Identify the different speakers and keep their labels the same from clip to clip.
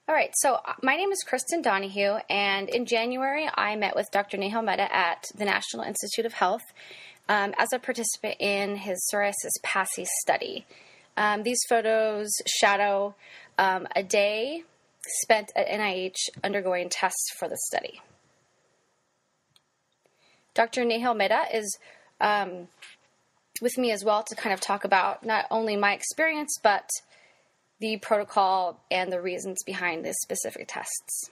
Speaker 1: All right, so my name is Kristin Donahue, and in January I met with Dr. Nehal Mehta at the National Institute of Health as a participant in his psoriasis PASI study. These photos shadow a day spent at NIH undergoing tests for the study. Dr. Nehal Mehta is with me as well to kind of talk about not only my experience, but the protocol and the reasons behind the specific tests.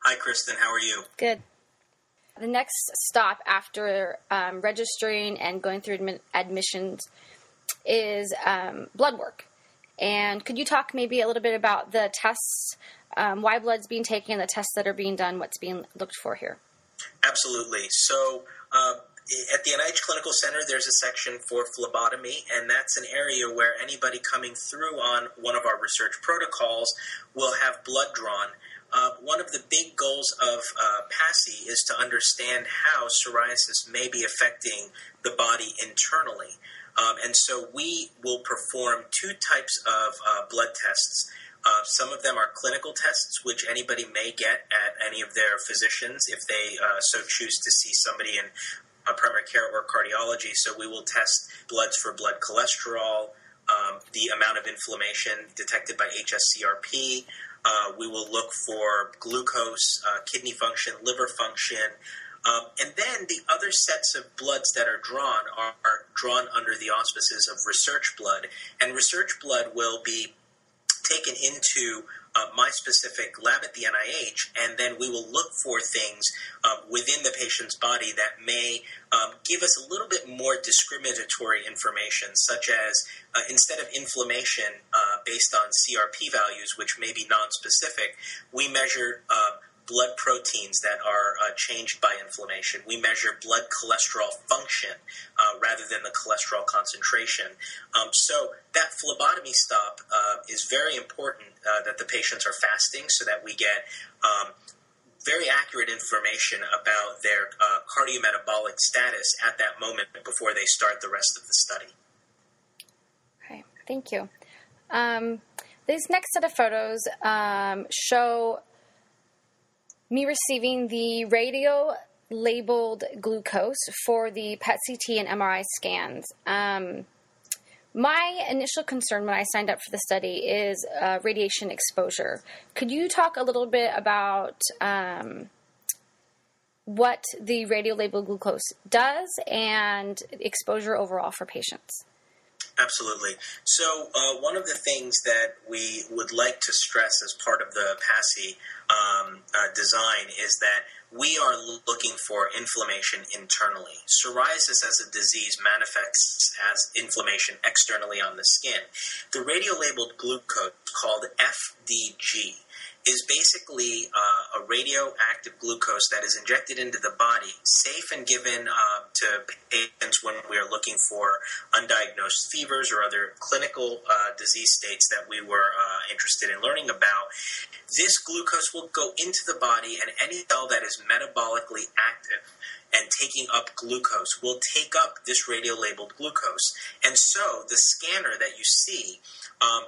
Speaker 2: Hi, Kristin. How are you?
Speaker 1: Good. The next stop after registering and going through admissions is blood work. And could you talk maybe a little bit about the tests, why blood's being taken, the tests that are being done, what's being looked for here?
Speaker 2: Absolutely. So at the NIH Clinical Center, there's a section for phlebotomy, and that's an area where anybody coming through on one of our research protocols will have blood drawn. One of the big goals of PASI is to understand how psoriasis may be affecting the body internally. And so we will perform two types of blood tests. Some of them are clinical tests, which anybody may get at any of their physicians if they so choose to see somebody in primary care or cardiology. So we will test bloods for blood cholesterol, the amount of inflammation detected by HSCRP. We will look for glucose, kidney function, liver function. And then the other sets of bloods that are drawn are drawn under the auspices of research blood. And research blood will be taken into my specific lab at the NIH, and then we will look for things within the patient's body that may give us a little bit more discriminatory information, such as instead of inflammation based on CRP values, which may be nonspecific, we measure blood proteins that are changed by inflammation. We measure blood cholesterol function rather than the cholesterol concentration. So that phlebotomy stop is very important that the patients are fasting so that we get very accurate information about their cardiometabolic status at that moment before they start the rest of the study.
Speaker 1: Okay, thank you. These next set of photos show me receiving the radio-labeled glucose for the PET-CT and MRI scans. My initial concern when I signed up for the study is radiation exposure. Could you talk a little bit about what the radio-labeled glucose does and exposure overall for patients?
Speaker 2: Absolutely. So one of the things that we would like to stress as part of the PASI design is that we are looking for inflammation internally. Psoriasis as a disease manifests as inflammation externally on the skin. The radiolabeled glucose, called FDG, is basically a radioactive glucose that is injected into the body, safe and given to patients when we are looking for undiagnosed fevers or other clinical disease states that we were interested in learning about. This glucose will go into the body, and any cell that is metabolically active and taking up glucose will take up this radiolabeled glucose. And so the scanner that you see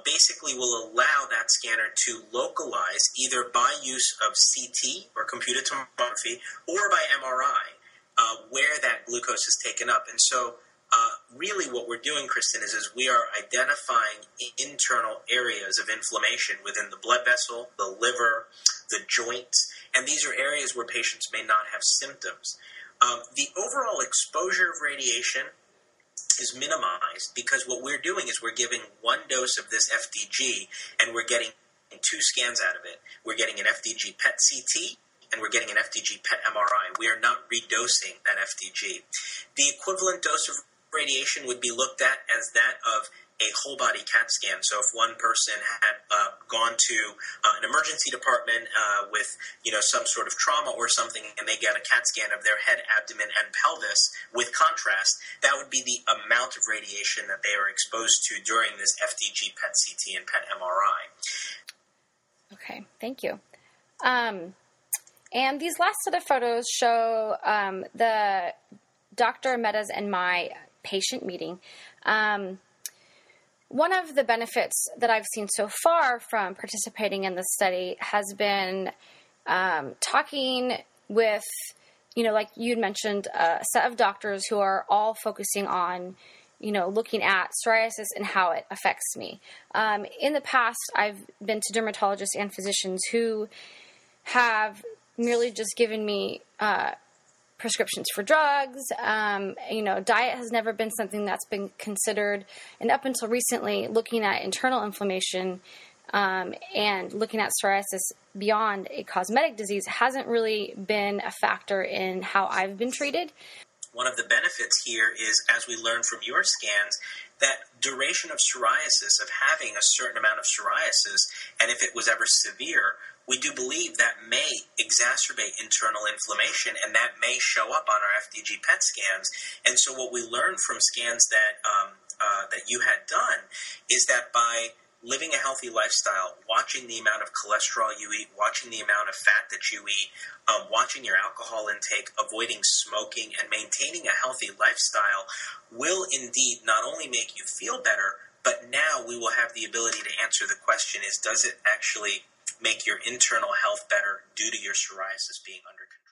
Speaker 2: basically will allow that scanner to localize either by use of CT or computed tomography or by MRI where that glucose is taken up. And so really what we're doing, Kristin, is we are identifying internal areas of inflammation within the blood vessel, the liver, the joints, and these are areas where patients may not have symptoms. The overall exposure of radiation is minimized because what we're doing is we're giving one dose of this FDG and we're getting two scans out of it. We're getting an FDG PET-CT and we're getting an FDG PET-MRI. We are not redosing that FDG. The equivalent dose of radiation would be looked at as that of a whole-body CAT scan. So if one person had gone to an emergency department with some sort of trauma or something, and they get a CAT scan of their head, abdomen, and pelvis with contrast, that would be the amount of radiation that they are exposed to during this FDG PET-CT and PET-MRI.
Speaker 1: Okay, thank you. And these last set of photos show the Dr. Mehta's and my patient meeting. One of the benefits that I've seen so far from participating in this study has been talking with, like you'd mentioned, a set of doctors who are all focusing on, looking at psoriasis and how it affects me. In the past, I've been to dermatologists and physicians who have merely just given me prescriptions for drugs. Diet has never been something that's been considered. And up until recently, looking at internal inflammation and looking at psoriasis beyond a cosmetic disease hasn't really been a factor in how I've been treated.
Speaker 2: One of the benefits here is, as we learned from your scans, that duration of psoriasis, of having a certain amount of psoriasis, and if it was ever severe, we do believe that may exacerbate internal inflammation, and that may show up on our FDG PET scans. And so what we learned from scans that that you had done is that by living a healthy lifestyle, watching the amount of cholesterol you eat, watching the amount of fat that you eat, watching your alcohol intake, avoiding smoking, and maintaining a healthy lifestyle will indeed not only make you feel better, but now we will have the ability to answer the question is, does it actually make your internal health better due to your psoriasis being under control?